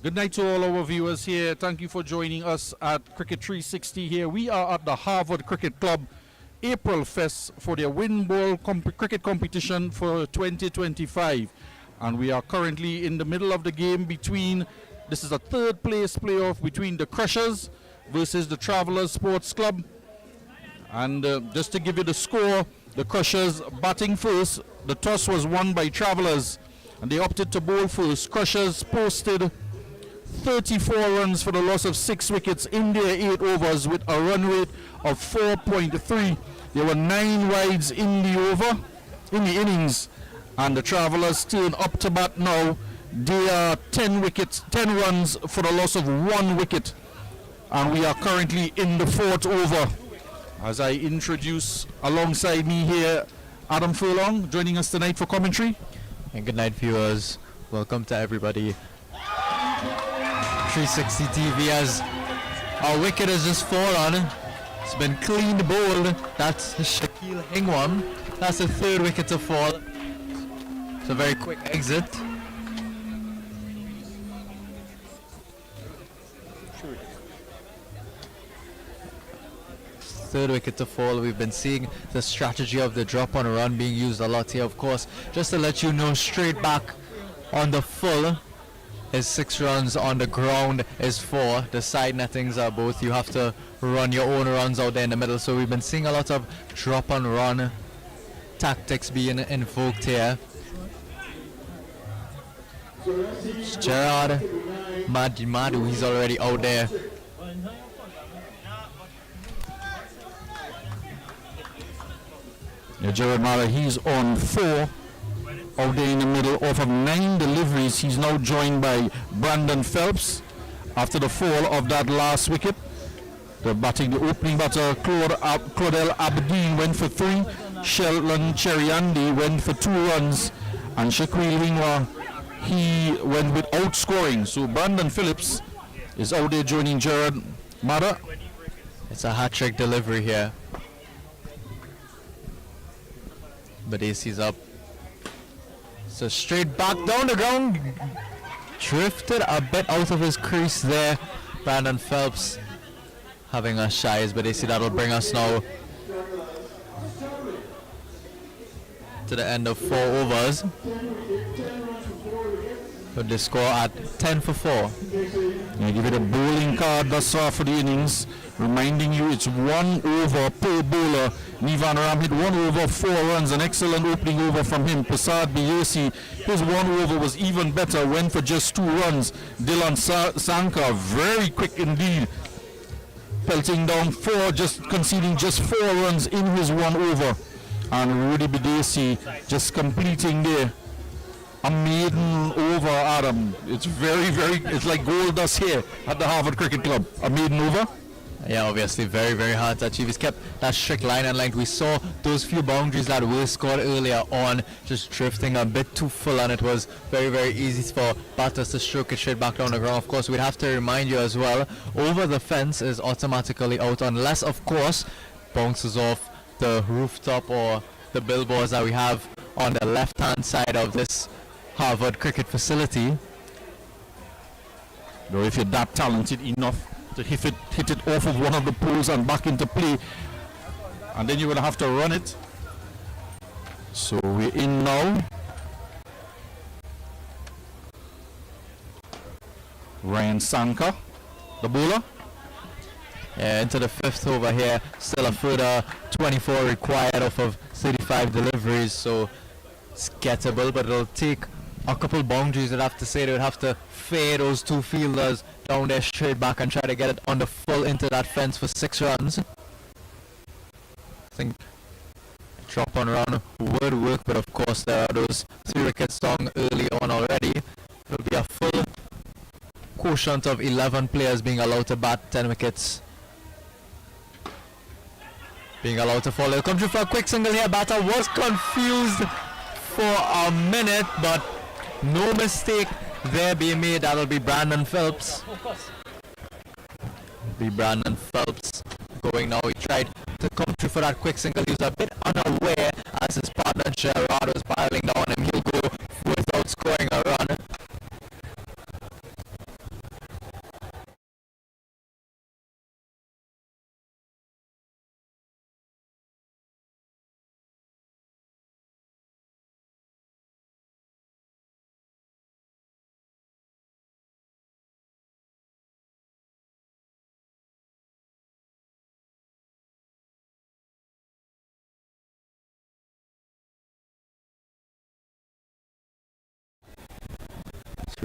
Good night to all our viewers here. Thank you for joining us at Cricket 360 here. We are at the Harvard Cricket Club April Fest for their Windball cricket competition for 2025. And we are currently in the middle of the game between, this is a third place playoff between the Crushers versus the Travellers Sports Club. And just to give you the score, the Crushers batting first. The toss was won by Travellers and they opted to bowl first. Crushers posted 34 runs for the loss of 6 wickets in their 8 overs with a run rate of 4.3. There were 9 wides in the innings, and the Travellers turn up to bat now. They are 10 runs for the loss of 1 wicket, and we are currently in the 4th over. As I introduce alongside me here, Adam Furlong joining us tonight for commentary. And good night, viewers. Welcome to everybody. 360 TV as our wicket has just fallen. It's been clean bowled. That's Shaquille Hingwam. That's the 3rd wicket to fall. It's a very quick exit. Third wicket to fall. We've been seeing the strategy of the drop on a run being used a lot here, of course. Just to let you know, straight back on the full is 6 runs, on the ground is 4. The side nettings are both. You have to run your own runs out there in the middle. So we've been seeing a lot of drop and run tactics being invoked here. Gerard Madu, he's already out there. Yeah, Gerard Madu, he's on 4. Out there in the middle, off of 9 deliveries. He's now joined by Brandon Phelps after the fall of that last wicket. The opening batter, Claudel Aberdeen went for 3. Sheldon Cheriandi went for 2 runs. And Shaquille Hingwa, he went without scoring. So Brandon Phillips is out there joining Gerard Madu. It's a hat-trick delivery here. But AC's up. So straight back down the ground, drifted a bit out of his crease there. Brandon Phelps having a shies, but they see that'll bring us now to the end of 4 overs. So they score at 10 for 4. I give it a bowling card thus far for the innings, reminding you it's 1 over per bowler. Nivan Ram hit 1 over 4 runs, an excellent opening over from him. Prasad Biasi, his 1 over was even better, went for just 2 runs. Dylan Sankar, very quick indeed, pelting down 4, just conceding just 4 runs in his 1 over. And Rudy Bidesi just completing there a maiden over, Adam. It's it's like gold dust here at the Harvard Cricket Club. A maiden over. Yeah, obviously very, very hard to achieve. He's kept that strict line and length. We saw those few boundaries that were scored earlier on just drifting a bit too full, and it was very, very easy for batters to stroke it straight back down the ground. Of course, we'd have to remind you as well, over the fence is automatically out unless, of course, bounces off the rooftop or the billboards that we have on the left-hand side of this Harvard cricket facility. Though if you're that talented enough to hit it off of one of the poles and back into play, and then you're going to have to run it. So we're in now. Ryan Sanka, the bowler. Yeah, into the 5th over here. Still a further 24 required off of 35 deliveries, so it's gettable, but it'll take a couple boundaries. I'd have to say they would have to fade those 2 fielders down there straight back and try to get it on the full into that fence for 6 runs. I think drop on run would work, but of course there are those 3 wickets down early on already. It'll be a full quotient of 11 players being allowed to bat, 10 wickets being allowed to fall. They'll come through for a quick single here. Batter was confused for a minute, but no mistake there being made. That'll be Brandon Phelps. Brandon Phelps going now. He tried to come through for that quick single. He was a bit unaware as his partner Gerard was piling down him. He'll go without scoring a run.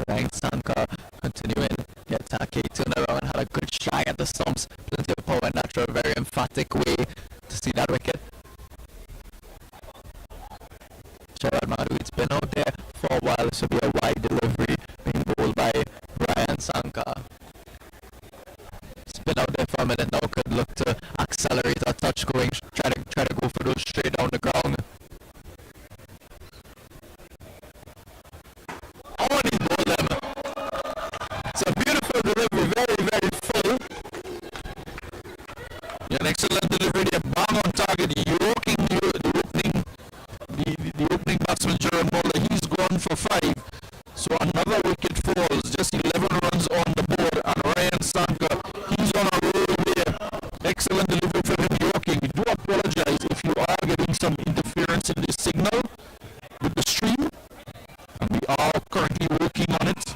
Ryan Sanka continuing the attack. He turned around and had a good shot at the stumps. Plenty of power in natural, very emphatic way to see that wicket. Gerard Madu, it's been out there for a while. This will be a wide delivery being bowled by Ryan Sanka. It's been out there for a minute now. Could look to accelerate a touch going, try to go for those straight down the ground. Oh, and he bowled them. It's a beautiful delivery, very, very full. Yeah, an excellent delivery there, bang on target, yoking the opening batsman Jerome Bowler. He's gone for 5. So another wicket falls, just 11 runs on the board, and Ryan Sanka, he's on a roll there. Excellent delivery from him, yoking. We do apologize if you are getting some interference in the signal with the stream, and we are currently working on it.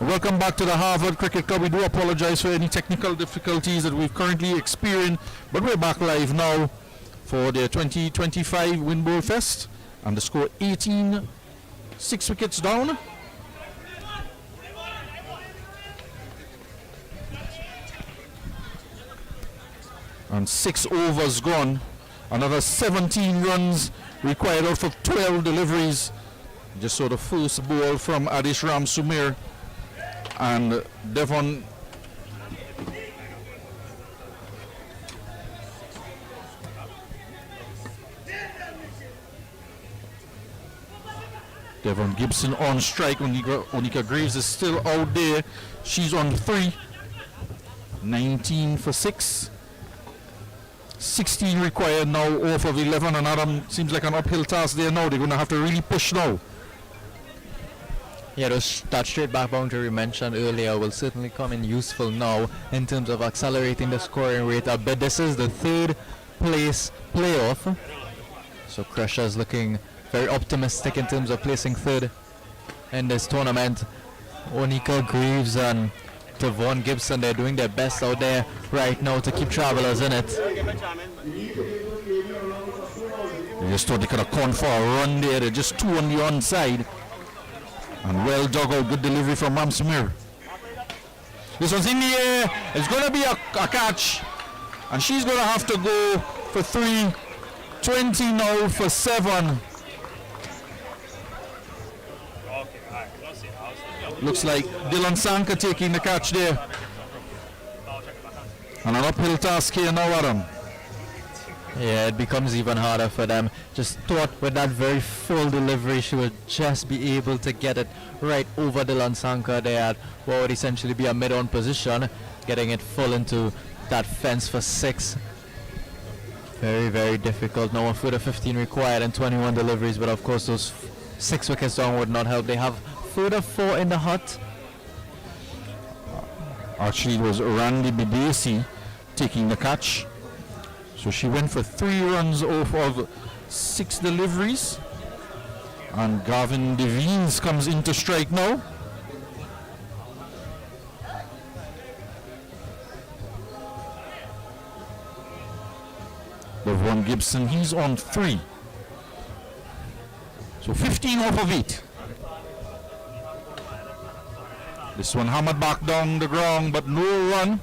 Welcome back to the Harvard Cricket Club. We do apologize for any technical difficulties that we've currently experienced, but we're back live now for the 2025 Windball Fest, and the score 18, 6 wickets down. And 6 overs gone. Another 17 runs required out of 12 deliveries. Just saw the first ball from Adish Ram Sumir. And Devon Devon Gibson on strike. Onika Graves is still out there. She's on 3. 19 for 6. 16 required now off of 11, and Adam seems like an uphill task there now. They're going to have to really push now. Yeah, that straight back boundary we mentioned earlier will certainly come in useful now in terms of accelerating the scoring rate a bit. This is the 3rd place playoff. So Crushers looking very optimistic in terms of placing 3rd in this tournament. Onika Greaves and Devon Gibson, they're doing their best out there right now to keep Travelers in it. They just thought they could have gone for a run there. They're just 2 on the onside. And well dug out, good delivery from Ramsmir. This one's in the air. It's going to be a catch. And she's going to have to go for 3. 20 now for 7. Looks like Dylan Sanka taking the catch there. And an uphill task here now, Adam. Yeah, it becomes even harder for them. Just thought with that very full delivery she would just be able to get it right over Dylan Sanka there at what would essentially be a mid-on position, getting it full into that fence for 6. Very, very difficult. Now a further 15 required and 21 deliveries, but of course those 6 wickets down would not help. They have further 4 in the hut. Actually, it was Randy Bidesi taking the catch. So she went for 3 runs off of 6 deliveries. And Gavin Devines comes into strike now. Devon Gibson, he's on 3. So 15 off of 8. This one hammered back down the ground, but no run.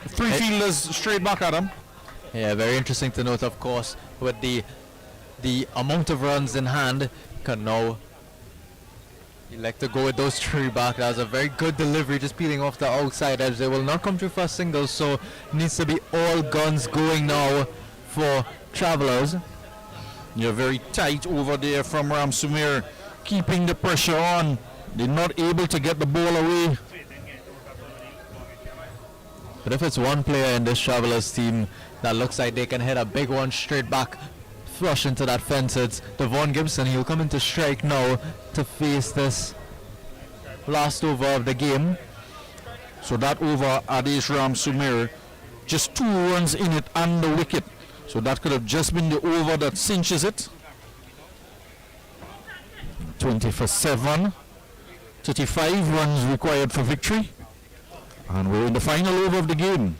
Three fielders straight back at him. Yeah, very interesting to note, of course, with the amount of runs in hand. Can now elect to go with those 3 back. That was a very good delivery, just peeling off the outside edge. They will not come through for a single, so needs to be all guns going now for Travelers. You're very tight over there from Ramsumir, keeping the pressure on. They're not able to get the ball away. But if it's one player in this Travelers team that looks like they can hit a big one straight back, flush into that fence, it's Devon Gibson. He'll come into strike now to face this last over of the game. So that over, Adesh Ramsumir, just 2 runs in it and the wicket. So that could have just been the over that cinches it. 20 for 7. 35 runs required for victory. And we're in the final over of the game.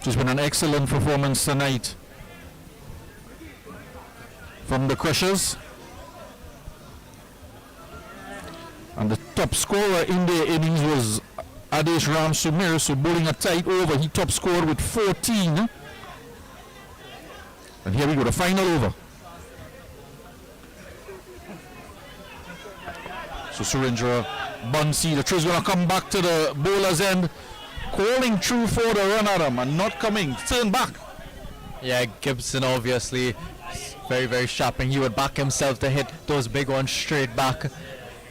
It's been an excellent performance tonight from the Crushers. And the top scorer in their innings was Adesh Ramsumir, so bowling a tight over. He top scored with 14. And here we go, the final over. So Surendra Bansi, the throw is going to come back to the bowler's end. Calling through for the run at him and not coming. Turn back. Yeah, Gibson obviously very, very sharp, and he would back himself to hit those big ones straight back.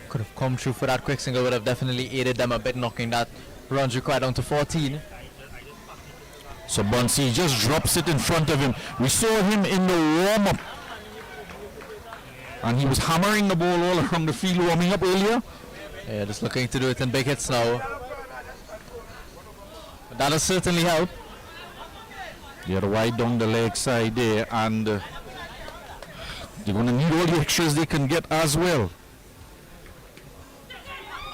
Could have come through for that quick single, would have definitely aided them a bit, knocking that runs required down to 14. So Bansi just drops it in front of him. We saw him in the warm-up. And he was hammering the ball all around the field warming up earlier. Yeah, just looking to do it in big hits now. But that'll certainly help. Yeah, the wide down the leg side there, and they're going to need all the extras they can get as well.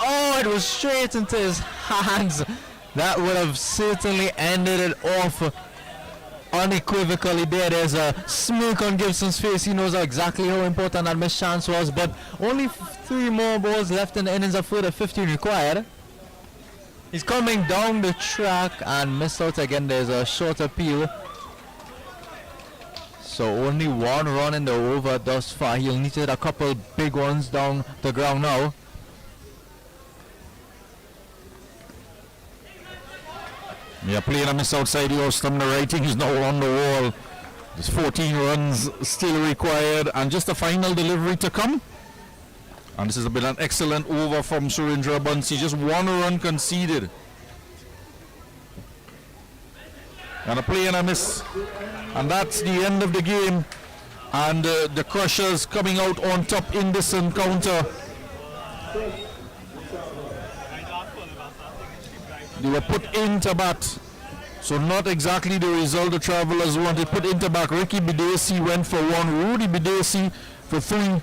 Oh, it was straight into his hands. That would have certainly ended it off unequivocally there. There's a smirk on Gibson's face. He knows exactly how important that missed chance was, but only 3 more balls left in the innings of further 15 required. He's coming down the track and missed out again. There's a short appeal. So only 1 run in the over thus far. He'll need to hit a couple big ones down the ground now. Yeah, playing a miss outside the Austin. The writing is now on the wall. There's 14 runs still required, and just a final delivery to come. And this has been an excellent over from Surendra Bansi. Just one run conceded. And a play and a miss. And that's the end of the game. And the Crushers coming out on top in this encounter. They were put into bat. So not exactly the result the Travelers wanted. Put into bat. Ricky Bidesi went for one. Rudy Bidesi for three.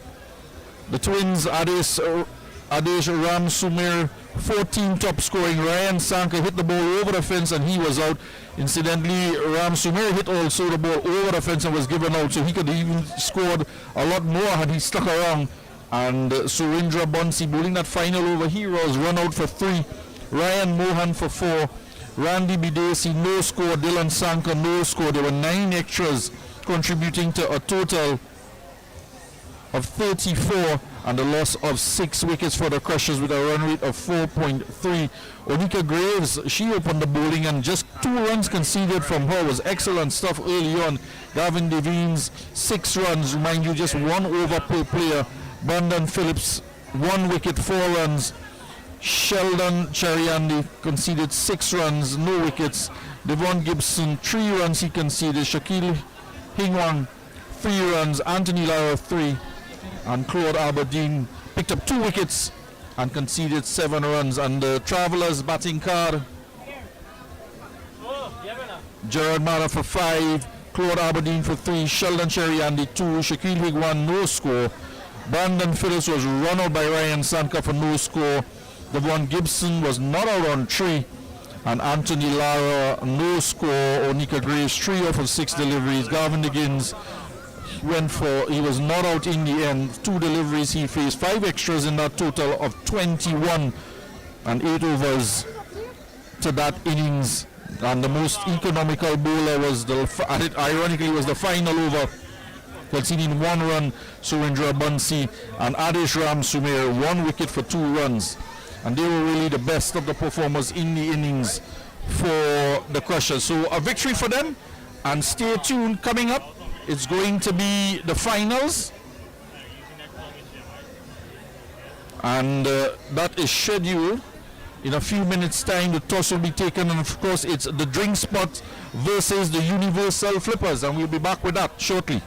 The Twins, Adesh Ram Sumir, 14 top scoring. Ryan Sanka hit the ball over the fence and he was out. Incidentally, Ram Sumir hit also the ball over the fence and was given out. So he could have even scored a lot more had he stuck around. And Surendra Bansi bowling that final over. Heroes run out for 3. Ryan Mohan for 4. Randy Bidesi no score. Dylan Sanka no score. There were 9 extras contributing to a total of 34 and a loss of 6 wickets for the Crushers with a run rate of 4.3. Onika Graves, she opened the bowling and just 2 runs conceded from her was excellent stuff early on. Gavin Devines 6 runs, remind you just 1 over per player. Brandon Phillips 1 wicket, 4 runs. Sheldon Chariandi conceded 6 runs, no wickets. Devon Gibson 3 runs he conceded. Shaquille Hingwang 3 runs. Anthony Lara 3. And Claude Aberdeen picked up 2 wickets and conceded 7 runs. And the Travellers batting card, Gerard Mara for 5, Claude Aberdeen for 3, Sheldon Cheriandi 2, Shaquille Higwan no score. Brandon Phillips was run out by Ryan Sanka for no score. Devon Gibson was not out on 3. And Anthony Lara no score. Onika Graves 3 off of 6 deliveries. Gavin Diggins he was not out in the end. 2 deliveries he faced, 5 extras in that total of 21 and 8 overs to that innings. And the most economical bowler was ironically was the final over, conceding 1 run, Surendra Bansi, and Adesh Ram Sumir 1 wicket for 2 runs. And they were really the best of the performers in the innings for the Crushers. So a victory for them, and stay tuned. Coming up, it's going to be the finals, and that is scheduled in a few minutes time. The toss will be taken, and of course it's the Drink Spot versus the Universal Flippers, and we'll be back with that shortly.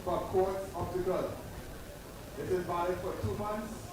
for courts of the good. It is valid for 2 months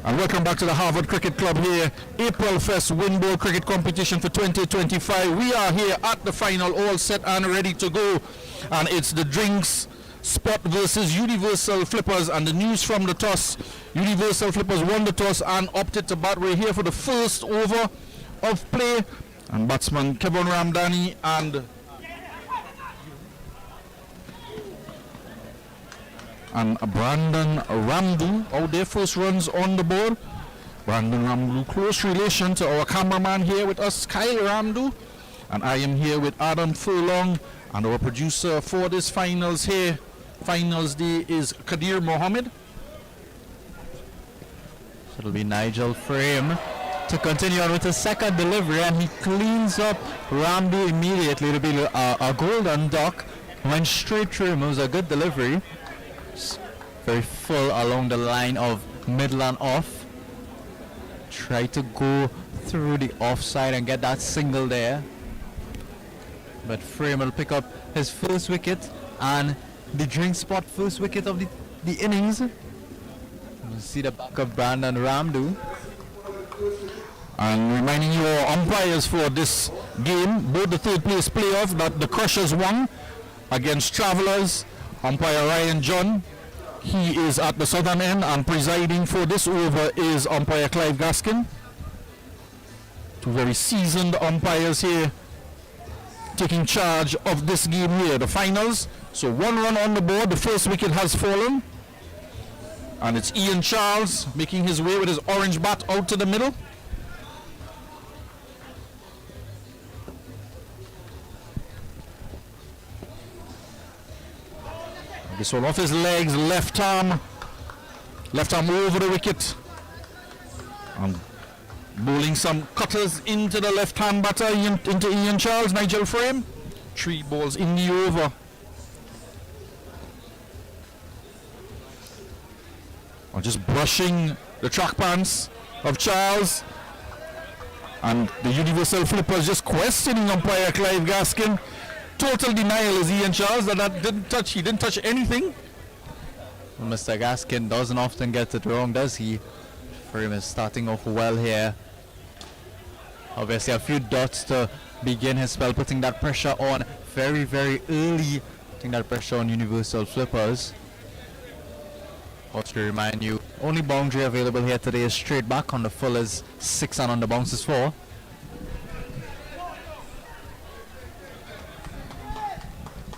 And welcome back to the Harvard Cricket Club here. April Fest Windball Cricket Competition for 2025. We are here at the final, all set and ready to go. And it's the Drinks Spot versus Universal Flippers. And the news from the toss, Universal Flippers won the toss and opted to bat. We're here for the first over of play. And batsman Kevin Ramdani and Brandon Ramdu out their first runs on the board. Brandon Ramdu, close relation to our cameraman here with us, Kyle Ramdu. And I am here with Adam Furlong and our producer for this finals here. Finals day is Kadir Mohammed. So it'll be Nigel Frame to continue on with the second delivery, and he cleans up Ramdu immediately. It'll be a golden duck. Went straight through him. It was a good delivery. Very full along the line of middle and off. Try to go through the offside and get that single there. But Frame will pick up his first wicket and the Drink Spot first wicket of the innings. You see the back of Brandon Ramdu. And reminding you our umpires for this game, both the third place playoff that the Crushers won against Travellers. Umpire Ryan John, he is at the southern end, and presiding for this over is umpire Clive Gaskin. Two very seasoned umpires here taking charge of this game here, the finals. So 1 run on the board, the first wicket has fallen. And it's Ian Charles making his way with his orange bat out to the middle. This one off his legs, left arm over the wicket. And bowling some cutters into the left-hand batter, into Ian Charles, Nigel Frame. 3 balls in the over. And just brushing the track pants of Charles. And the Universal Flippers just questioning umpire Clive Gaskin. Total denial is Ian Charles that he didn't touch anything. Well, Mr. Gaskin doesn't often get it wrong, does he? Frame is starting off well here. Obviously a few dots to begin his spell, putting that pressure on very, very early. Putting that pressure on Universal Flippers. Also to remind you, only boundary available here today is straight back. On the full is 6 and on the bounce is 4.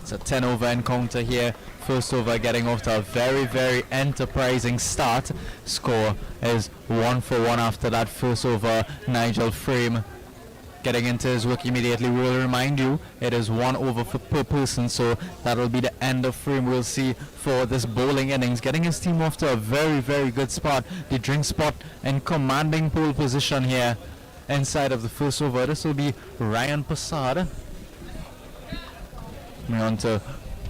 It's a 10 over encounter here. First over getting off to a very, very enterprising start. Score is 1 for 1 after that first over. Nigel Frame getting into his work immediately. We will remind you it is 1 over per person, so that will be the end of Frame. We'll see for this bowling innings, getting his team off to a very, very good spot. The Drink Spot in commanding pole position here inside of the first over. This will be Ryan Passard. Coming on to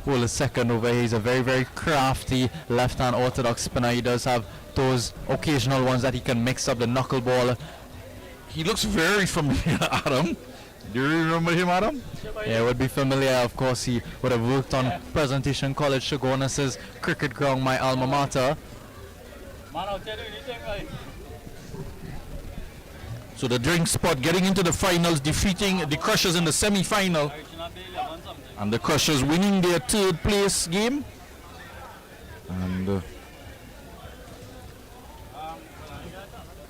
bowl the second over. He's a very, very crafty left-hand orthodox spinner. He does have those occasional ones that he can mix up, the knuckleball. He looks very familiar, Adam. Do you remember him, Adam? Yeah, would be familiar. Of course, he would have worked on Presentation College, Chagonas' cricket ground, my alma mater. So the Drink Spot getting into the finals, defeating the Crushers in the semi-final. And the Crushers winning their 3rd place game. And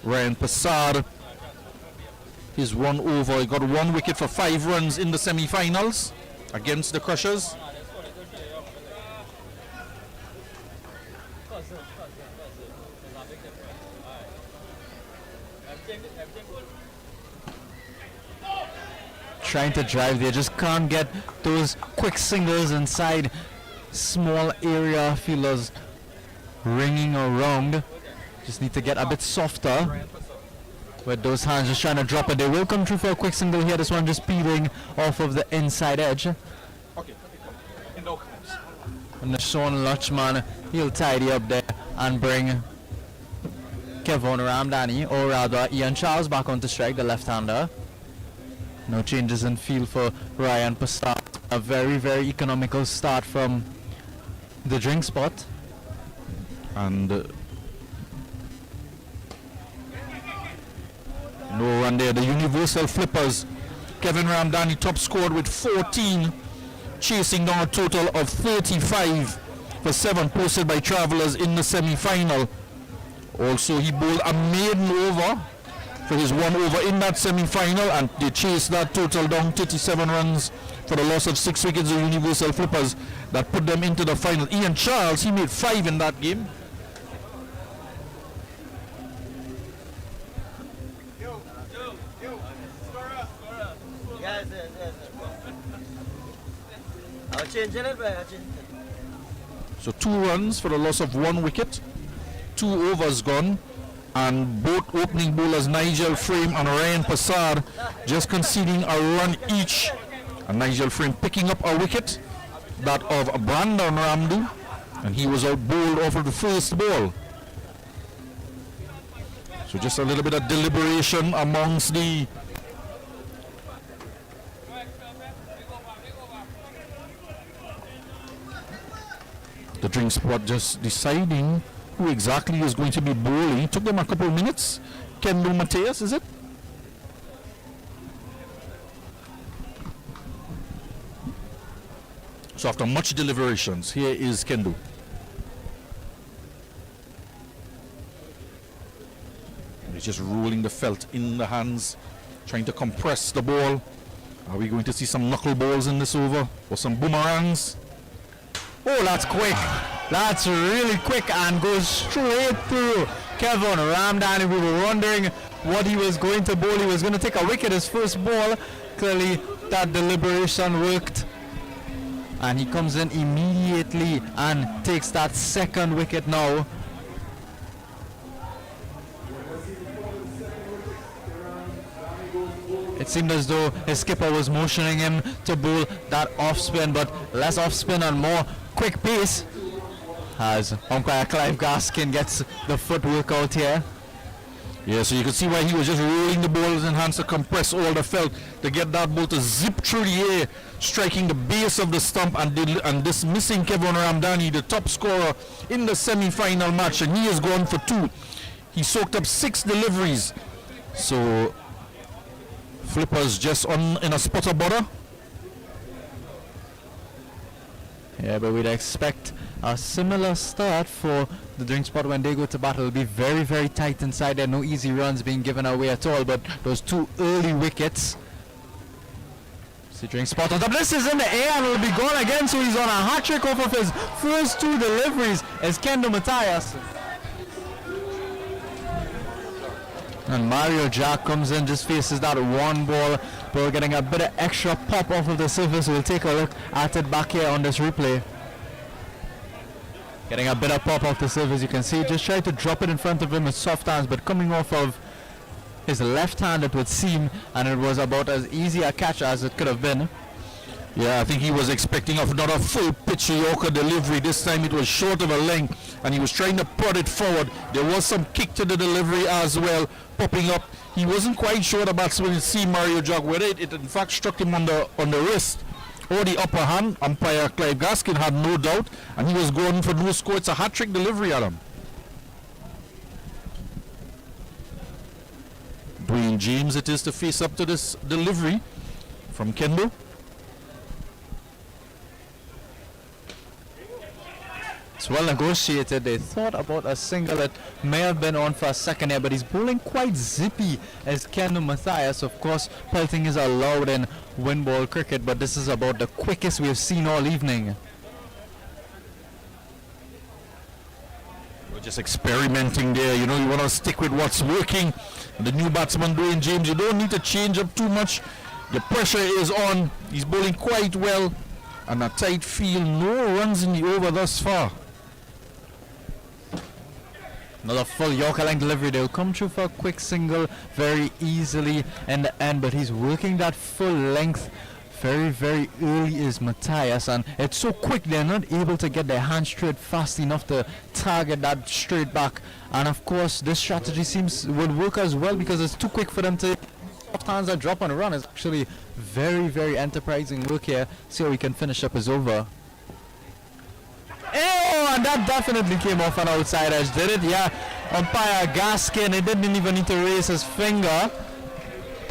Ryan Passard is 1 over. He got 1 wicket for 5 runs in the semi-finals against the Crushers. Trying to drive, they just can't get those quick singles inside small area. Fielders ringing around. Just need to get a bit softer with those hands, just trying to drop it. They will come through for a quick single here. This one just peeling off of the inside edge. Okay. And the Sean Lutchman, he'll tidy up there and bring Kevon Ramdani, or rather Ian Charles, back onto strike, the left-hander. No changes in field for Ryan Passard. A very, very economical start from the Drink Spot. And run there. The universal flippers. Kevin Ramdani top scored with 14, chasing down a total of 35 for 7 posted by Travelers in the semi-final. Also, he bowled a maiden over for his 1 over in that semi-final, and they chased that total down 37 runs for the loss of 6 wickets of universal flippers that put them into the final. Ian Charles, he made 5 in that game. I'll change it, but So 2 runs for the loss of 1 wicket, 2 overs gone, and both opening bowlers Nigel Frame and Ryan Passard just conceding a run each. And Nigel Frame picking up a wicket, that of Brandon Ramdu, and he was out bowled off of the first ball. So just a little bit of deliberation amongst the drink spot, just deciding who exactly is going to be bowling. It took them a couple of minutes. Kendo Mateus, is it? So after much deliberations, here is Kendo. He's just rolling the felt in the hands, trying to compress the ball. Are we going to see some knuckle balls in this over, or some boomerangs? Oh, that's quick. That's really quick and goes straight through Kevin Ramdani. We were wondering what he was going to bowl. He was going to take a wicket his first ball. Clearly, that deliberation worked. And he comes in immediately and takes that second wicket now. It seemed as though his skipper was motioning him to bowl that off spin, but less off spin and more quick pace, as umpire Clive Gaskin gets the footwork out here. Yeah, so you can see why he was just rolling the balls in hands to compress all the felt to get that ball to zip through the air, striking the base of the stump and dismissing Kevin Ramdani, the top scorer in the semi-final match, and he has gone for 2. He soaked up 6 deliveries. So Flippers just on in a spot of butter. Yeah, but we'd expect a similar start for the drink spot when they go to battle. It'll be very, very tight inside there. No easy runs being given away at all, but those 2 early wickets. See drink spot on top. This is in the air and will be gone again, so he's on a hat-trick off of his first 2 deliveries as Kendo Matthias. And Mario Jack comes in, just faces that 1 ball, but we're getting a bit of extra pop off of the surface. We'll take a look at it back here on this replay. Getting a bit of pop off the surface, you can see, just tried to drop it in front of him with soft hands, but coming off of his left hand it would seem, and it was about as easy a catch as it could have been. Yeah, I think he was expecting another full pitch Yorker delivery. This time it was short of a length, and he was trying to prod it forward. There was some kick to the delivery as well, popping up. He wasn't quite sure the batsman would see Mario Jog whether it in fact struck him on the wrist or the upper hand. Umpire Clive Gaskin had no doubt, and he was going for no score. It's a hat-trick delivery, Adam. Dwayne James it is to face up to this delivery from Kendo. It's well negotiated. They thought about a single that may have been on for a second here, but he's bowling quite zippy as Kendo Matthias. Of course, pelting is allowed in windball cricket, but this is about the quickest we've seen all evening. We're just experimenting there. You know, you want to stick with what's working. And the new batsman, Dwayne James, you don't need to change up too much. The pressure is on. He's bowling quite well. And a tight field. No runs in the over thus far. Another full Yorker line delivery. They'll come through for a quick single very easily in the end, but he's working that full length very, very early is Matthias, and it's so quick they're not able to get their hand straight fast enough to target that straight back. And of course this strategy would work as well because it's too quick for them to soft hands that drop on a run. It's actually very, very enterprising work here. See how we can finish up his over. Oh, and that definitely came off an outside edge, did it? Yeah, umpire Gaskin, he didn't even need to raise his finger.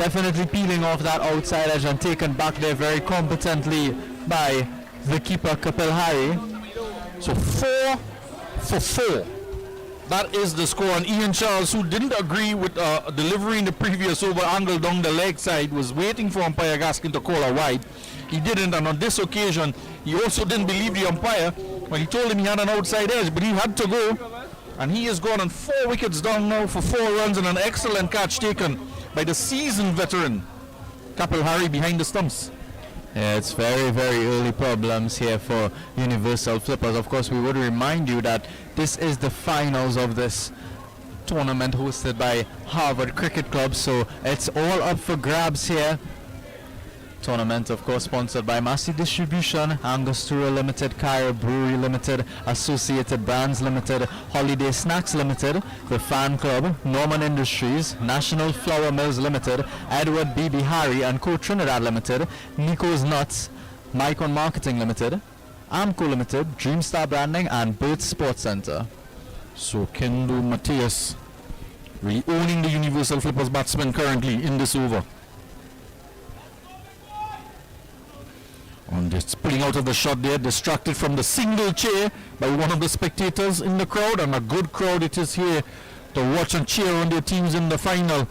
definitely peeling off that outside edge and taken back there very competently by the keeper Kapil Hari. So 4 for 4. That is the score. And Ian Charles, who didn't agree with delivery in the previous over angle down the leg side, was waiting for umpire Gaskin to call a wide. He didn't, and on this occasion, he also didn't believe the umpire when he told him he had an outside edge, but he had to go. And he has gone on 4 wickets down now for 4 runs and an excellent catch taken by the seasoned veteran Kapil Hari behind the stumps. Yeah, it's very, very early problems here for Universal Flippers. Of course, we would remind you that this is the finals of this tournament hosted by Harvard Cricket Club, so it's all up for grabs here. Tournament, of course, sponsored by Massey Distribution, Angostura Limited, Cairo Brewery Limited, Associated Brands Limited, Holiday Snacks Limited, the Fan Club, Norman Industries, National Flour Mills Limited, Edward B. Bihari and Co. Trinidad Limited, Nico's Nuts, Micron Marketing Limited, Amco Limited, Dreamstar Branding and Bird Sports Center. So Kendo Matthias really owning the Universal Flippers batsman currently in this over. And just pulling out of the shot there, distracted from the single chair by one of the spectators in the crowd, and a good crowd it is here to watch and cheer on their teams in the final.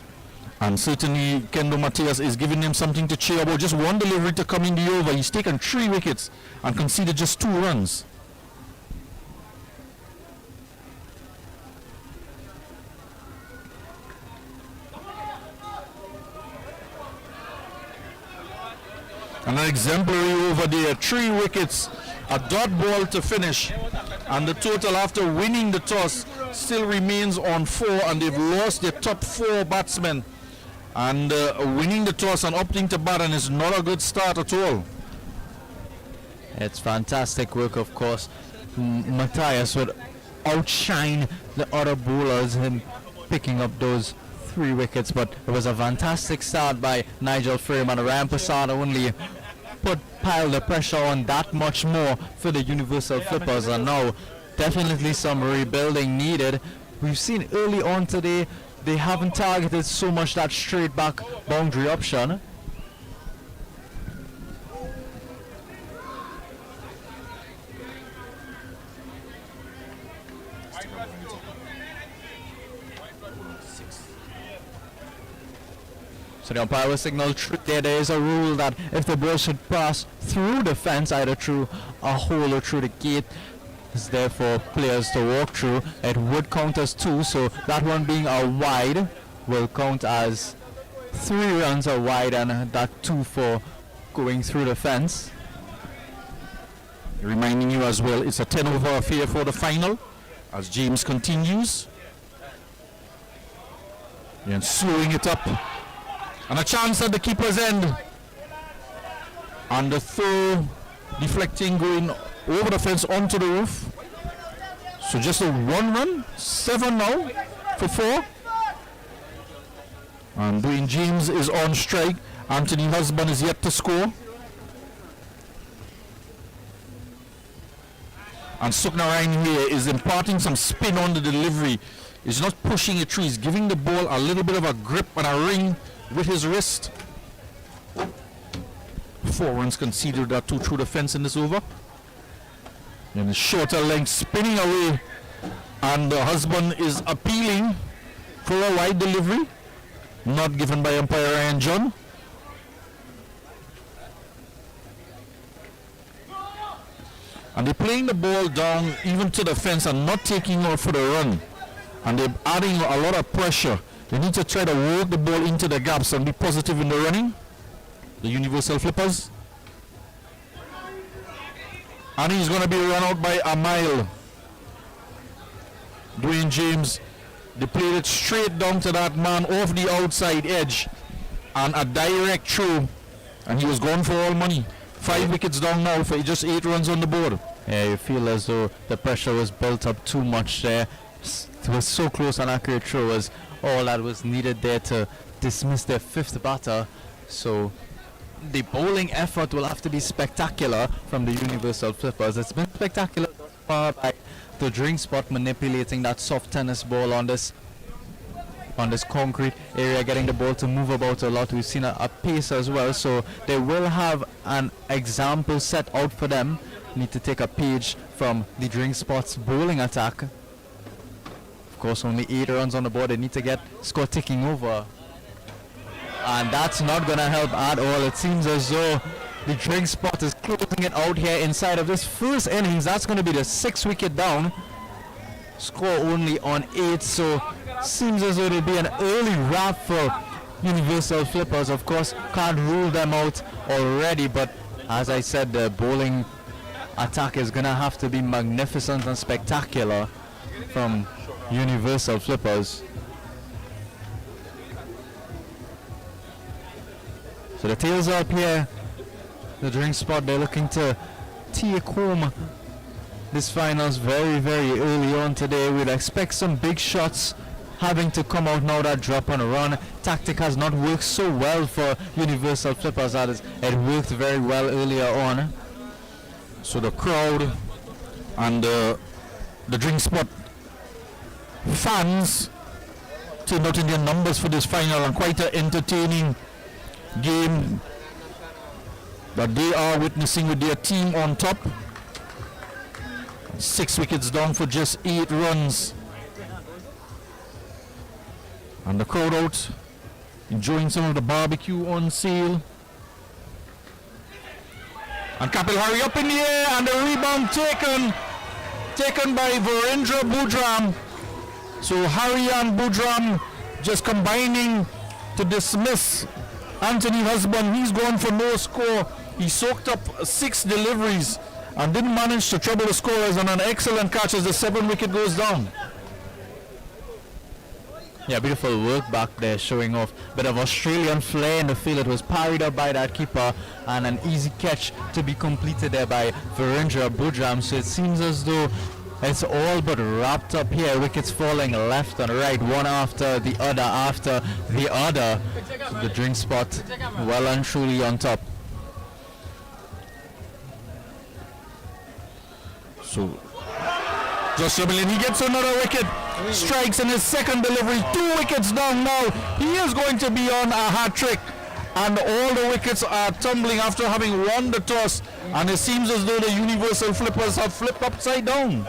And certainly Kendo Matthias is giving them something to cheer about. Just one delivery to come in the over. He's taken 3 wickets and conceded just 2 runs. And an exemplary over there, 3 wickets, a dot ball to finish, and the total after winning the toss still remains on 4, and they've lost their top 4 batsmen. And winning the toss and opting to bat, and is not a good start at all. It's fantastic work, of course. Matthias would outshine the other bowlers in picking up those 3 wickets, but it was a fantastic start by Nigel Freeman. Ryan Prasad only piled the pressure on that much more for the Universal Flippers, and now definitely some rebuilding needed. We've seen early on today they haven't targeted so much that straight back boundary option. So the umpire will signal there is a rule that if the ball should pass through the fence, either through a hole or through the gate, it's there for players to walk through. It would count as 2, so that one being a wide will count as 3 runs a wide, and that 2 for going through the fence. Reminding you as well, it's a 10 over affair for the final as James continues. And slowing it up. And a chance at the keeper's end. And the throw deflecting, going over the fence onto the roof. So just a 1 run, 7 now for 4. And Dwayne James is on strike. Anthony Husband is yet to score. And Suknarayan here is imparting some spin on the delivery. He's not pushing it through. He's giving the ball a little bit of a grip and a ring with his wrist. 4 runs conceded, that 2 through the fence in this over. And the shorter length spinning away. And the Husband is appealing for a wide delivery. Not given by umpire Ryan John. And they're playing the ball down even to the fence and not taking off for the run. And they're adding a lot of pressure. They need to try to work the ball into the gaps and be positive in the running. The Universal Flippers. And he's going to be run out by a mile. Dwayne James, they played it straight down to that man off the outside edge. And a direct throw. And he was gone for all money. 5 wickets down now for just 8 runs on the board. Yeah, you feel as though the pressure was built up too much there. It was so close, an accurate throw was all that was needed there to dismiss their 5th batter. So the bowling effort will have to be spectacular from the Universal Flippers. It's been spectacular thus far by the drink spot manipulating that soft tennis ball on this on this concrete area, getting the ball to move about a lot. We've seen a pace as well, so they will have an example set out for them. Need to take a page from the Drink Spots bowling attack. Of course, only 8 runs on the board. They need to get score ticking over, and that's not gonna help at all. It seems as though the Drink Spot is closing it out here inside of this first innings. That's going to be the 6th wicket down. Score only on 8, so seems as though it'll be an early wrap for Universal Flippers. Of course, can't rule them out already, but as I said, the bowling attack is going to have to be magnificent and spectacular from Universal Flippers. So the tails are up here. The Drink Spot, they're looking to take home this finals very, very early on today. We'd expect some big shots having to come out now. That drop and run tactic has not worked so well for Universal Flippers as it worked very well earlier on. So the crowd and the Drink Spot fans turned out in their numbers for this final, and quite an entertaining game that they are witnessing with their team on top. 6 wickets down for just 8 runs. And the crowd out enjoying some of the barbecue on sale. And Kapil Hari up in the air, and the rebound taken by Virendra Budram. So Hari and Budram just combining to dismiss Anthony Husband. He's gone for no score. He soaked up 6 deliveries and didn't manage to trouble the scorers, and an excellent catch as the 7th wicket goes down. Yeah, beautiful work back there, showing off a bit of Australian flair in the field. It was parried up by that keeper, and an easy catch to be completed there by Virendra Budram. So it seems as though it's all but wrapped up here. Wickets falling left and right, one after the other. The Drink Spot well and truly on top. So Josh Chamberlain, he gets another wicket, strikes in his 2nd delivery, 2 wickets down now. He is going to be on a hat trick, and all the wickets are tumbling after having won the toss, and it seems as though the Universal Flippers have flipped upside down.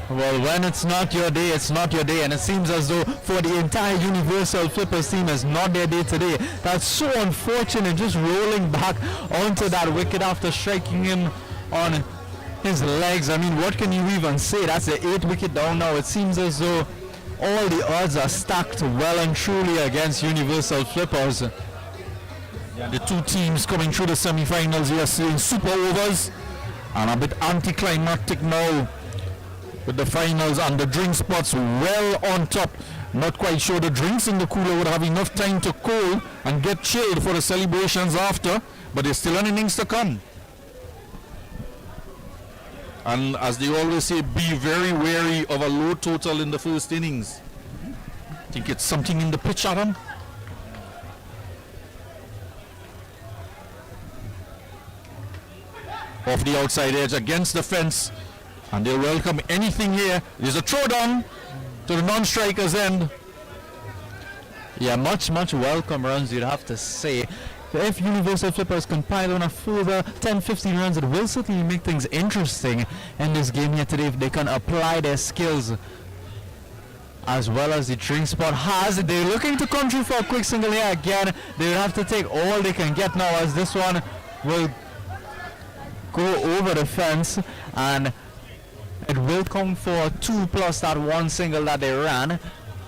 Well, when it's not your day, it's not your day, and it seems as though for the entire Universal Flippers team, it's not their day today. That's so unfortunate, just rolling back onto that wicket after striking him on his legs. I mean, what can you even say? That's the 8th wicket down now. It seems as though all the odds are stacked well and truly against Universal Flippers. The 2 teams coming through the semi-finals here seeing super overs, and a bit anticlimactic now with the finals, and the Drink Spots well on top. Not quite sure the drinks in the cooler would have enough time to cool and get chilled for the celebrations after, but there's still an innings to come. And as they always say, be very wary of a low total in the first innings. Think it's something in the pitch, Adam? Off the outside edge against the fence, and they'll welcome anything here. There's a throwdown to the non-striker's end. Yeah, much welcome runs, you'd have to say. If Universal Flippers can pile on a further 10-15 runs, it will certainly make things interesting in this game here today if they can apply their skills as well as the Drink Spot has. They're looking to come through for a quick single here again. They will have to take all they can get now, as this one will go over the fence, and it will come for 2 plus that 1 single that they ran.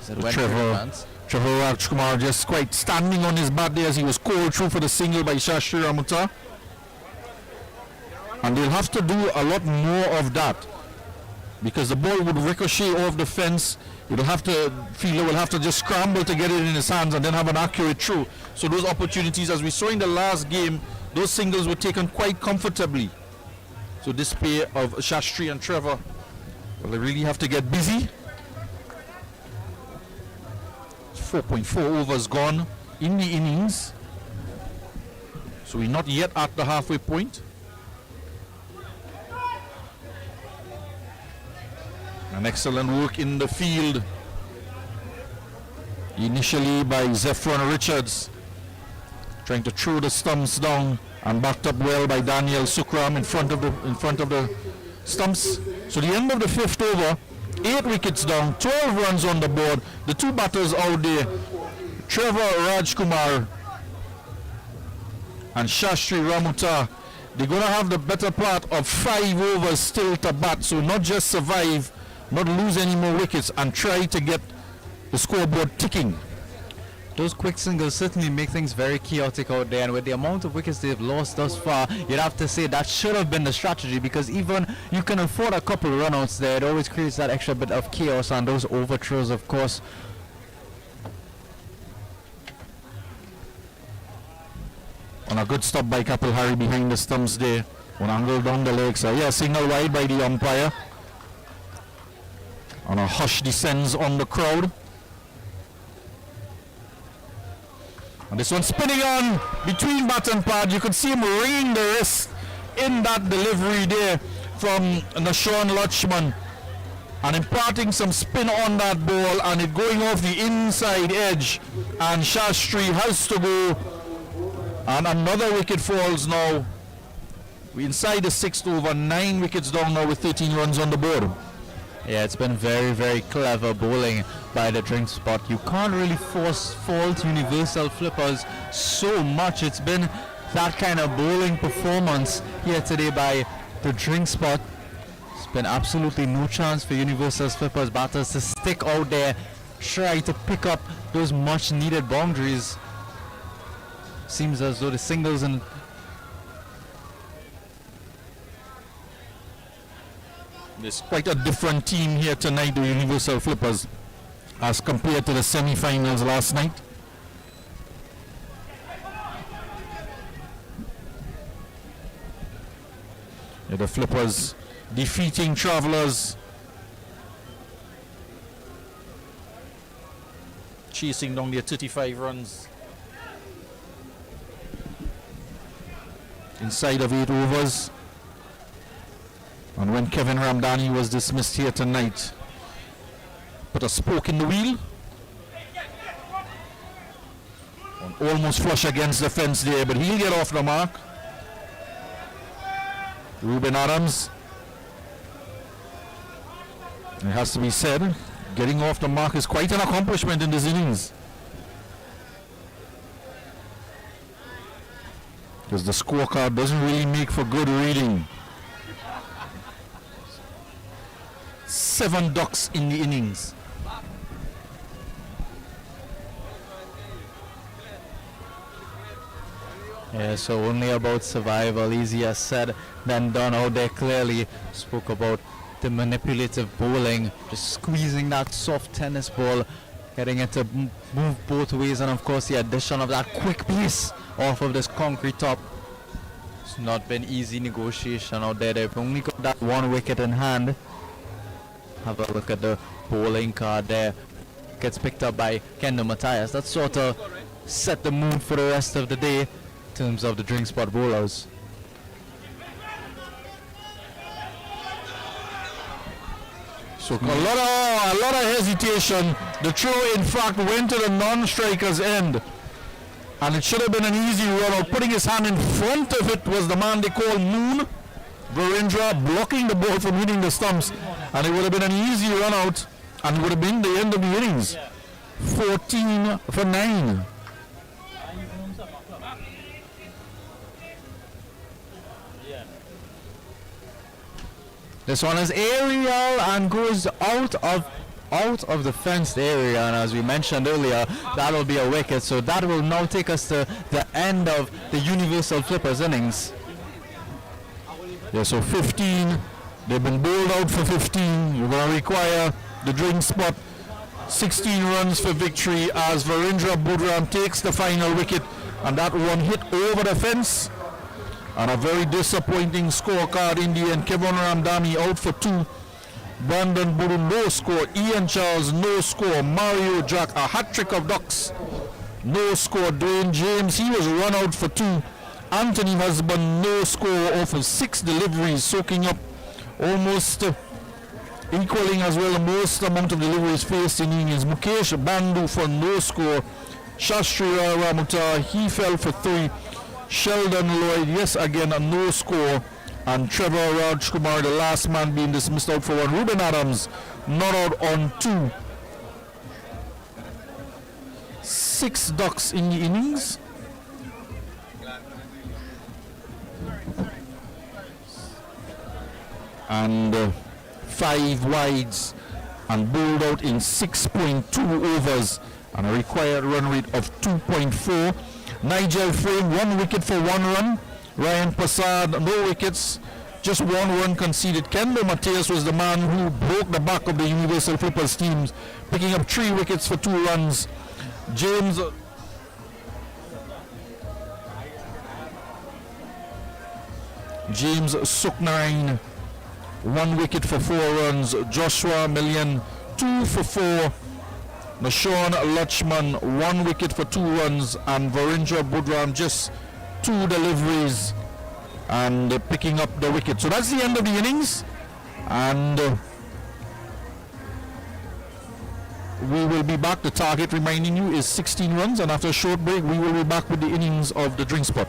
So it went through the fence. Trevor Rajkumar just quite standing on his bat there as he was called through for the single by Shashri Ramuta. And they'll have to do a lot more of that, because the ball would ricochet off the fence. Fielder will have to just scramble to get it in his hands and then have an accurate throw. So those opportunities, as we saw in the last game, those singles were taken quite comfortably. So this pair of Shastri and Trevor, well, they really have to get busy. 4.4 overs gone in the innings, so we're not yet at the halfway point. An excellent work in the field Initially by Zephron Richards, trying to throw the stumps down, and backed up well by Daniel Sukram in front of the stumps. So the end of the fifth over, 8 wickets down, 12 runs on the board. The two batters out there, Trevor Rajkumar and Shastri Ramuta, they're going to have the better part of 5 overs still to bat. So not just survive, not lose any more wickets, and try to get the scoreboard ticking. Those quick singles certainly make things very chaotic out there, and with the amount of wickets they've lost thus far, you'd have to say that should have been the strategy, because even you can afford a couple runouts there, it always creates that extra bit of chaos, and those overthrows, of course. On a good stop by Kapil Hari behind the stumps there. One angle down the legs. Yeah, single wide by the umpire. And a hush descends on the crowd. And this one spinning on between bat and pad. You could see him ringing the wrist in that delivery there from Nashawn Lutchman, and imparting some spin on that ball, and it going off the inside edge. And Shastri has to go. And another wicket falls now. We're inside the 6th over, 9 wickets down now with 13 runs on the board. Yeah, it's been very, very clever bowling by the drink spot. You can't really fault Universal Flippers so much. It's been that kind of bowling performance here today by the drink spot. It's been absolutely no chance for Universal Flippers batters to stick out there, try to pick up those much needed boundaries. Seems as though the singles and there's quite a different team here tonight, the Universal Flippers, as compared to the semi-finals last night. Yeah, the Flippers defeating Travellers, chasing down their 35 runs inside of 8 overs. And when Kevin Ramdani was dismissed here tonight, put a spoke in the wheel. Almost flush against the fence there, but he'll get off the mark. Ruben Adams. It has to be said, getting off the mark is quite an accomplishment in this innings, because the scorecard doesn't really make for good reading. 7 ducks in the innings. yeah, so only about survival, easier said than done out there. Clearly spoke about the manipulative bowling, just squeezing that soft tennis ball, getting it to move both ways, and of course the addition of that quick pace off of this concrete top. It's not been easy negotiation out there. They've only got that 1 wicket in hand. Have a look at the bowling card there. Gets picked up by Kendo Matthias. That sort of set the mood for the rest of the day in terms of the drink spot bowlers. So a lot of hesitation. The throw, in fact, went to the non-striker's end, and it should have been an easy run out. Putting his hand in front of it was the man they call Moon, Virendra, blocking the ball from hitting the stumps, and it would have been an easy run out, and it would have been the end of the innings. 14 for 9. This one is aerial and goes out of the fenced area, and as we mentioned earlier, that'll be a wicket. So that will now take us to the end of the Universal Flippers innings. Yeah, so 15. They've been bowled out for 15. You're going to require the drink spot 16 runs for victory, as Virendra Budram takes the final wicket, and that one hit over the fence. And a very disappointing scorecard in the end. Kevin Ramdani out for 2. Brandon Buru no score. Ian Charles no score. Mario Jack a hat-trick of ducks, no score. Dwayne James, he was run out for 2. Anthony Husband no score off of 6 deliveries, soaking up almost Equaling as well the most amount of deliveries faced in innings. Mukesh Bandhu for no score. Shastri Ramuta, he fell for 3. Sheldon Lloyd, yes, again a no score. And Trevor Rajkumar, the last man, being dismissed out for 1. Ruben Adams, not out on 2. 6 ducks in the innings. And 5 wides, and bowled out in 6.2 overs, and a required run rate of 2.4. Nigel Frame, 1 wicket for 1 run. Ryan Prasad, no wickets, just 1 run conceded. Kendo Mateus was the man who broke the back of the Universal Flippers teams, picking up 3 wickets for 2 runs. James Suknarine, 1 wicket for 4 runs. Joshua Million, 2 for 4. Nashawn Lachman, 1 wicket for 2 runs. And Varindra Budram, just 2 deliveries and picking up the wicket. So that's the end of the innings. And we will be back. The target, reminding you, is 16 runs. And after a short break, we will be back with the innings of the drink spot.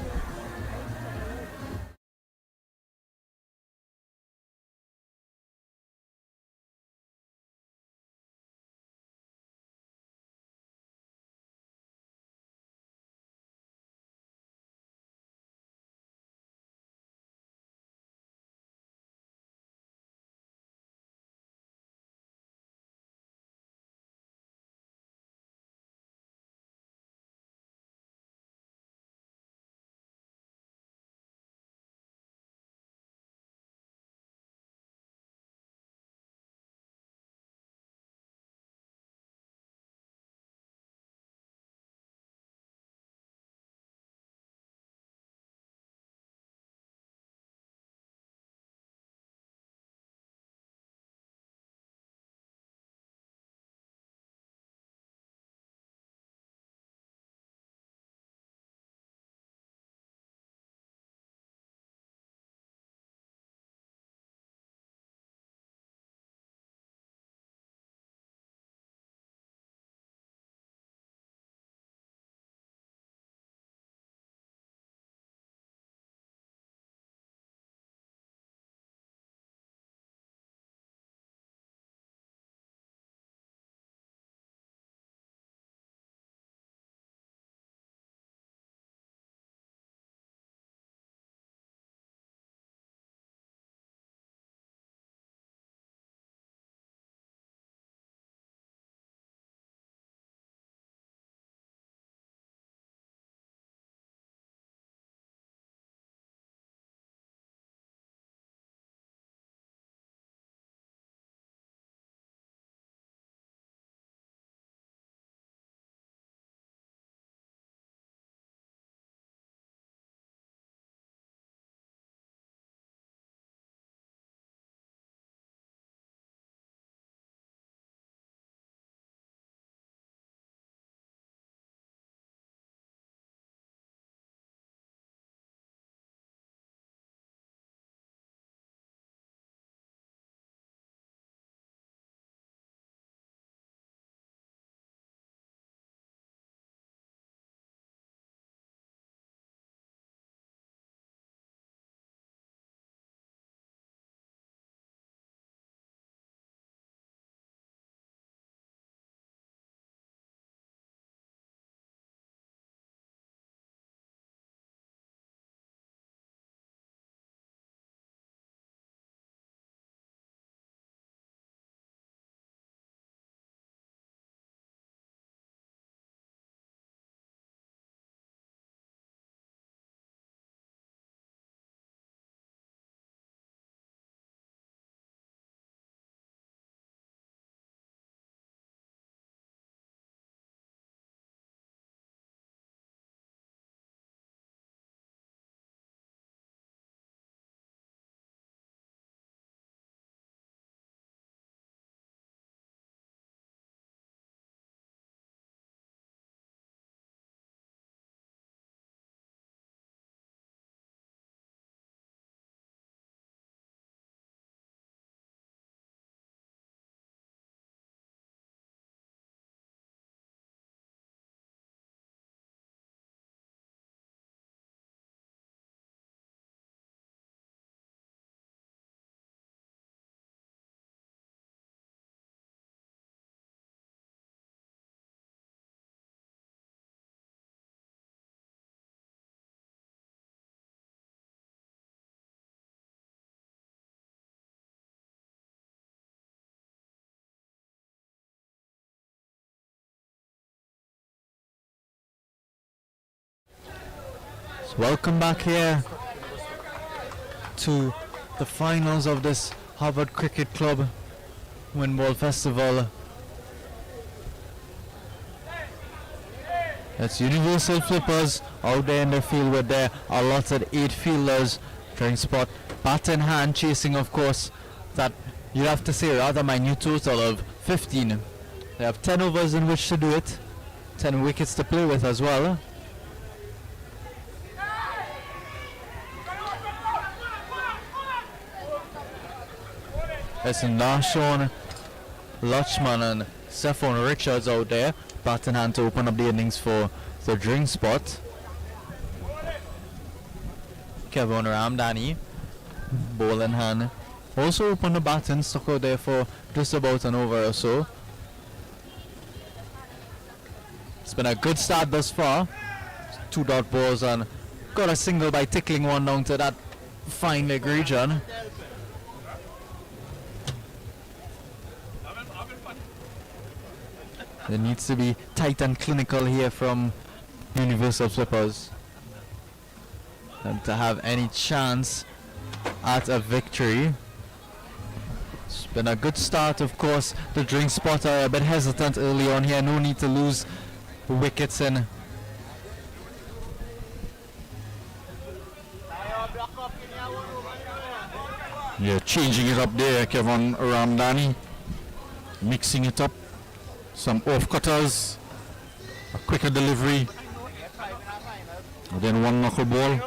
So welcome back here to the finals of this Harvard Cricket Club Windball Festival. It's Universal Flippers out there in the field with their allotted 8 fielders trying spot, bat in hand, chasing of course that you have to say rather minute total of 15. They have 10 overs in which to do it, 10 wickets to play with as well. It's Nashon, Lutchman and Stephon Richards out there, bat in hand to open up the innings for the drink spot. Kevin Ramdani, ball in hand, also opened the bat and stuck out there for just about an over or so. It's been a good start thus far. 2 dot balls and got a single by tickling one down to that fine leg region. It needs to be tight and clinical here from Universal Flippers and to have any chance at a victory. It's been a good start, of course. The drink spot are a bit hesitant early on here. No need to lose wickets in. Yeah, changing it up there, Kevin Ramdani. Mixing it up. Some off-cutters. A quicker delivery. And then 1 knuckleball.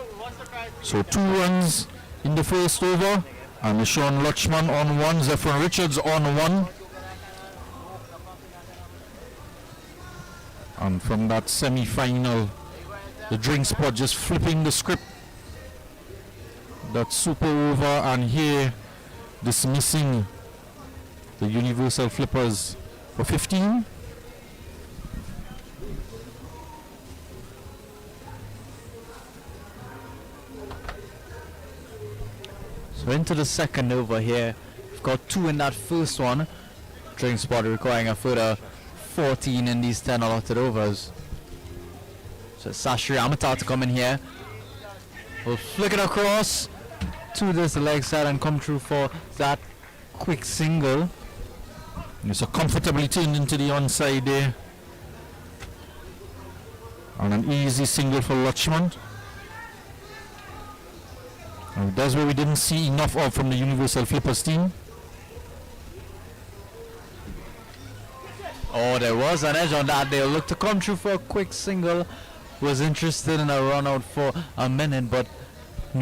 So 2 runs in the first over. And Sean Lutchman on 1. Stephon Richards on 1. And from that semi-final, the drink spot just flipping the script. That super over, and here dismissing the Universal Flippers for 15. So into the second over here. We've got 2 in that first one. Drink spot requiring a further 14 in these 10 allotted overs. So Sashri Amatar to come in here. We'll flick it across to this leg side and come through for that quick single. It's a comfortably turned into the onside there. And an easy single for Lutchman. And that's where we didn't see enough of from the Universal Flippers team. Oh, there was an edge on that. They'll look to come through for a quick single. Was interested in a run out for a minute, but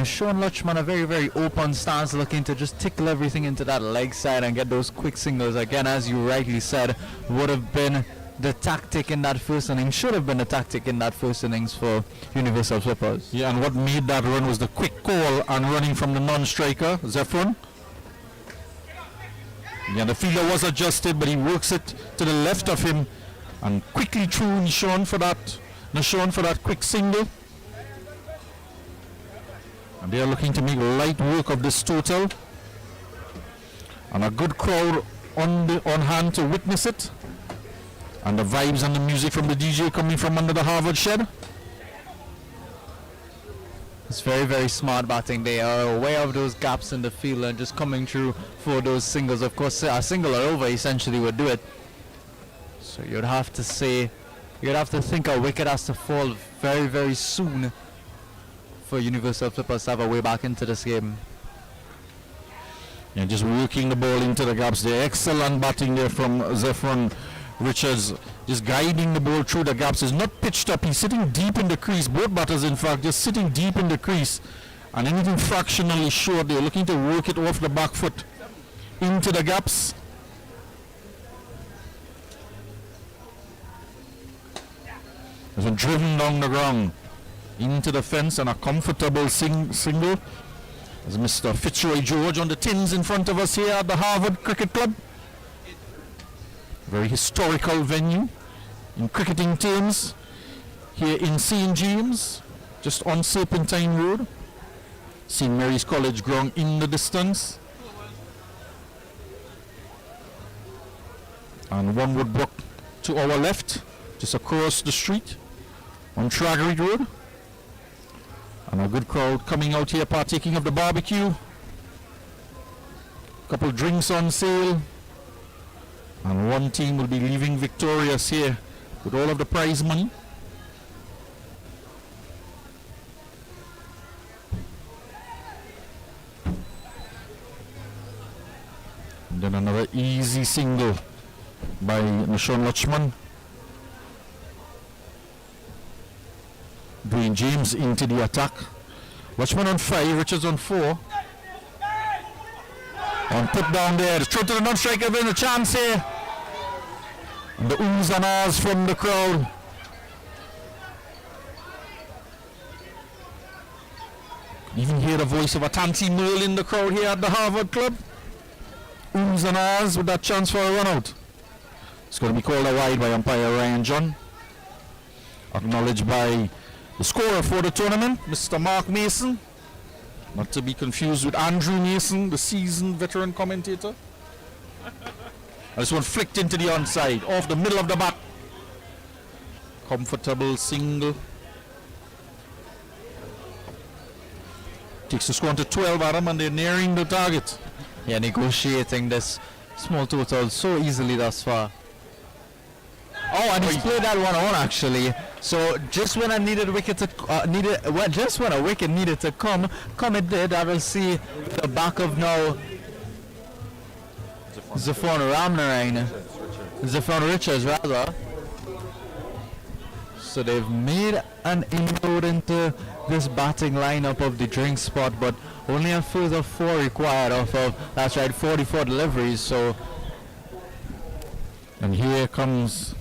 Sean Lutchman, a very, very open stance, looking to just tickle everything into that leg side and get those quick singles. Again, as you rightly said, would have been the tactic in that first innings, should have been the tactic in that first innings for Universal Flippers. Yeah, and what made that run was the quick call and running from the non-striker, Stephon. Yeah, the fielder was adjusted, but he works it to the left of him and quickly threw Nishon for that quick single. And they are looking to make light work of this total. And a good crowd on hand to witness it. And the vibes and the music from the DJ coming from under the Harvard shed. It's very, very smart batting. They are aware of those gaps in the field and just coming through for those singles. Of course, a single or over essentially would do it. So you'd have to think a wicket has to fall very, very soon for Universal Flippers to have a way back into this game. Yeah, just working the ball into the gaps there. Excellent batting there from Stephon Richards, just guiding the ball through the gaps. Is not pitched up, he's sitting deep in the crease. Both batters, in fact, just sitting deep in the crease. And anything fractionally short, they're looking to work it off the back foot into the gaps. There's one driven down the ground into the fence, and a comfortable single. There's Mr. Fitzroy George on the tins in front of us here at the Harvard Cricket Club. Very historical venue in cricketing terms here in St. James, just on Serpentine Road. St. Mary's College ground in the distance. And one Woodbrook to our left, just across the street on Traggery Road. And a good crowd coming out here partaking of the barbecue. Couple drinks on sale. And one team will be leaving victorious here with all of the prize money. And then another easy single by Nishon Lachman. Dwayne James into the attack. Lachman on 5, Richards on 4. And put down there, the throw to the non-striker, having a chance here. And the oohs and ahs from the crowd. Even hear the voice of Atanti Merle in the crowd here at the Harvard Club. Oohs and ahs with that chance for a run out. It's going to be called a wide by umpire Ryan John. Acknowledged by the scorer for the tournament, Mr. Mark Mason. Not to be confused with Andrew Mason, the seasoned veteran commentator. This one flicked into the onside, off the middle of the bat. Comfortable single. Takes the score to 12, Adam, and they're nearing the target. Yeah, negotiating this small total so easily thus far. Oh, and he's played that one on actually. So just when I needed a wicket to just when a wicket needed to come it did. I will see the back of now Zafon Richards rather. So they've made an inroad into this batting lineup of the drink spot, but only a further 4 required off of, that's right, 44 deliveries. So, and here comes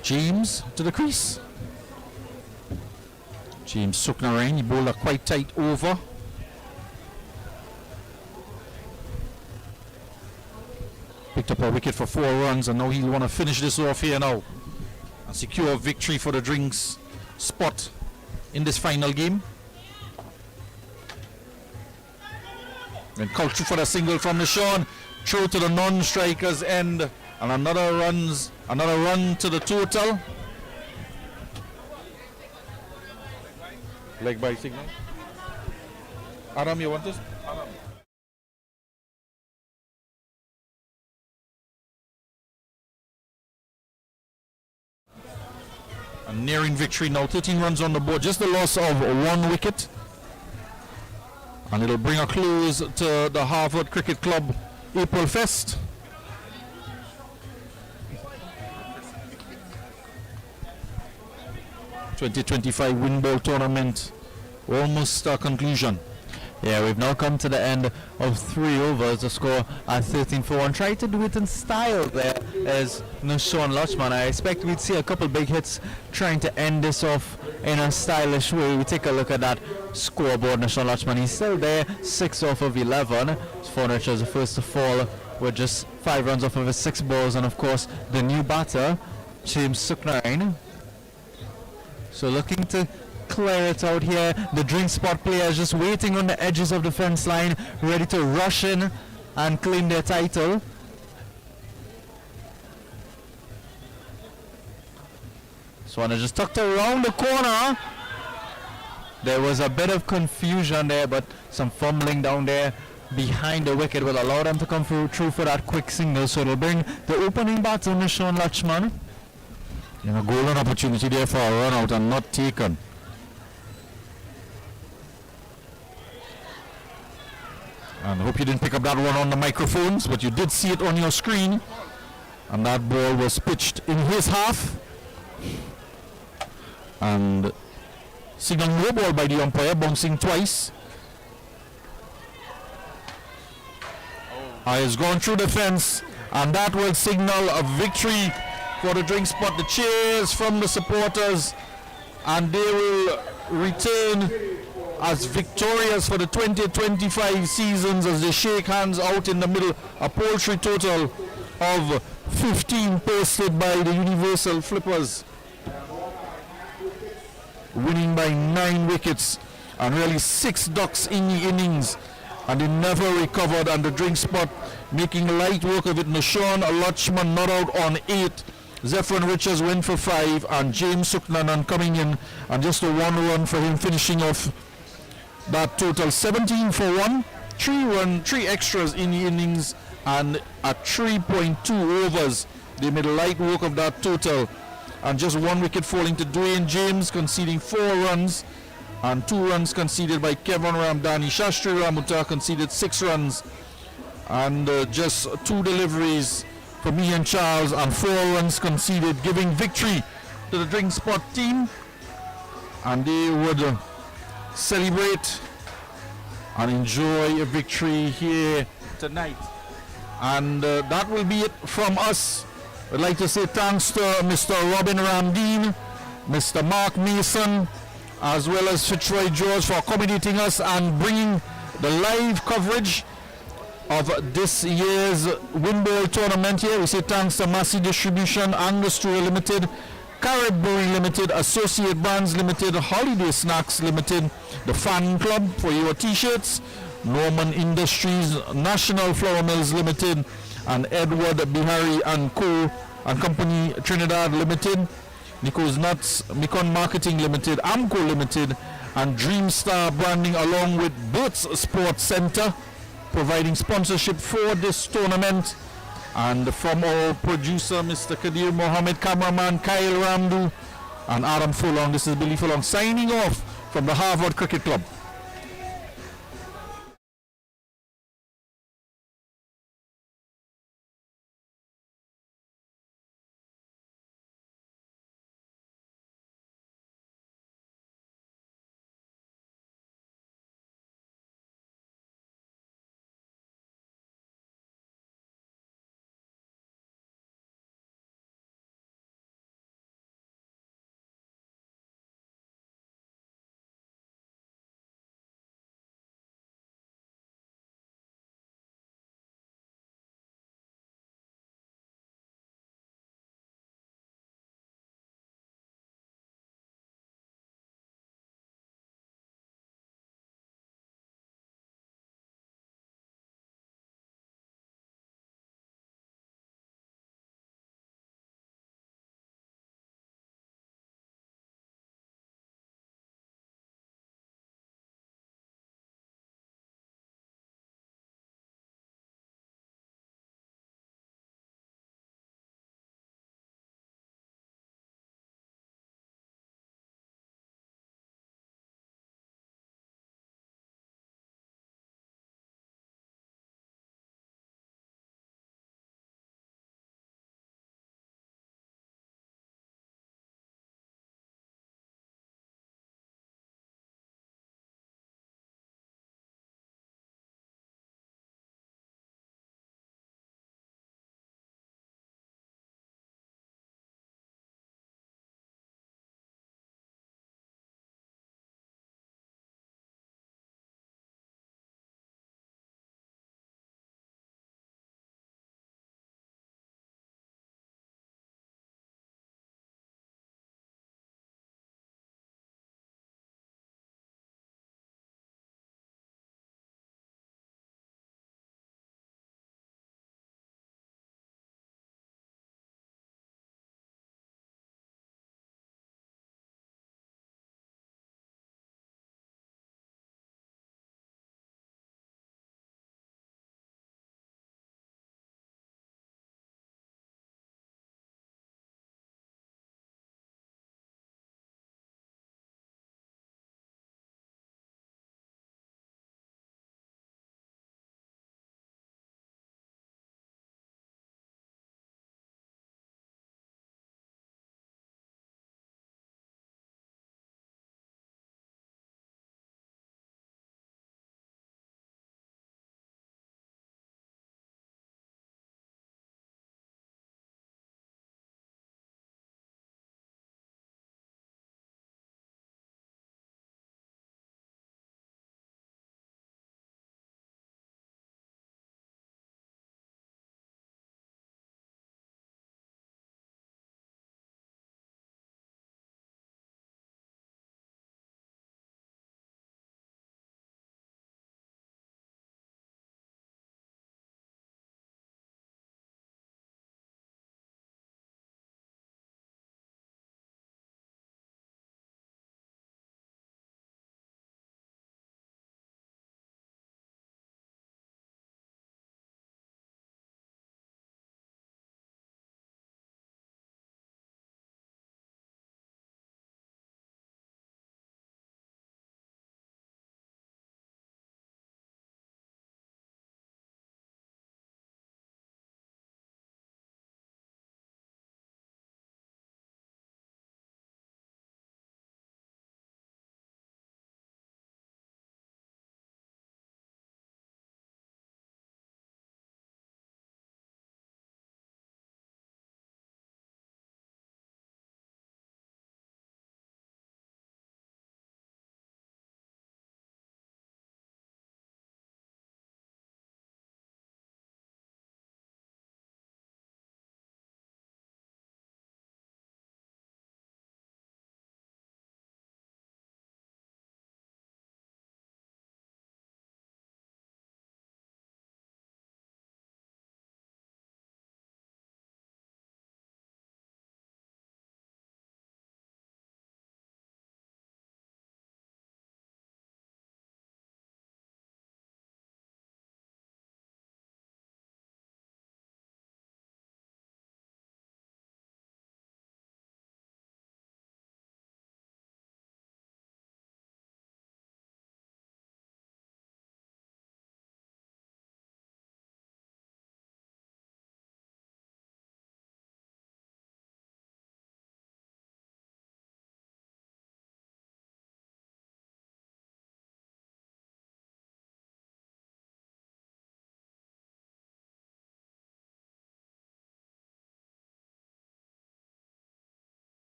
James to the crease. James Suknarain, he bowled a quite tight over. Picked up a wicket for 4 runs, and now he'll want to finish this off here now and secure a victory for the drinks spot in this final game. And culture for the single from Nishon, throw to the non-strikers end, and another run to the total. Leg by signal. Adam, you want this? Adam. And nearing victory now, 13 runs on the board, just the loss of 1 wicket. And it'll bring a close to the Harvard Cricket Club April Fest. '25 Windball tournament almost a conclusion. yeah, we've now come to the end of 3 overs. The score at 13 for 1. Try to do it in style there as Nishon Lachman. I expect we'd see a couple big hits trying to end this off in a stylish way. We take a look at that scoreboard. Nishon Lachman, he's still there, 6 off of 11. Zafon Richards the first to fall with just 5 runs off of his 6 balls, and of course the new batter, James Suknarain. So looking to clear it out here. The drink spot players just waiting on the edges of the fence line, ready to rush in and claim their title. Swanner just tucked around the corner. There was a bit of confusion there, but some fumbling down there behind the wicket will allow them to come through for that quick single. So it'll bring the opening batter, Nishon Lachman. You know, golden opportunity there for a run out and not taken. And I hope you didn't pick up that one on the microphones, but you did see it on your screen. And that ball was pitched in his half. And signal no ball by the umpire, bouncing twice. Has gone through the fence, and that will signal a victory for the drink spot. The cheers from the supporters, and they will return as victorious for the 2025 seasons as they shake hands out in the middle. A paltry total of 15 posted by the Universal Flippers, winning by 9 wickets and really 6 ducks in the innings, and they never recovered. And the drink spot making light work of it. Nishon Lachman not out on 8, Zephron Richards went for 5, and James Suknanan coming in, and just a 1 run for him, finishing off that total. 17 for 1, 3 extras in the innings, and at 3.2 overs they made light work of that total, and just 1 wicket falling to Dwayne James, conceding 4 runs, and 2 runs conceded by Kevin Ramdani. Shastri Ramuta conceded 6 runs, and just 2 deliveries for me and Charles, and 4 runs conceded, giving victory to the Drink Spot team, and they would celebrate and enjoy a victory here tonight. And that will be it from us. I'd like to say thanks to Mr. Robin Ramdeen, Mr. Mark Mason, as well as Fitzroy George for accommodating us and bringing the live coverage of this year's Windball tournament here. We say thanks to Massey Distribution, Angostura Limited, Caribbery Limited, Associate Brands Limited, Holiday Snacks Limited, the Fan Club for your t-shirts, Norman Industries, National Flour Mills Limited, and Edward Bihari and Co. and Company Trinidad Limited, Nico's Nuts, Mekon Marketing Limited, Amco Limited, and Dreamstar Branding, along with Boots Sports Center, providing sponsorship for this tournament. And from our producer, Mr. Kadir Mohammed, cameraman Kyle Ramdu, and Adam Furlong, this is Billy Furlong signing off from the Harvard Cricket Club.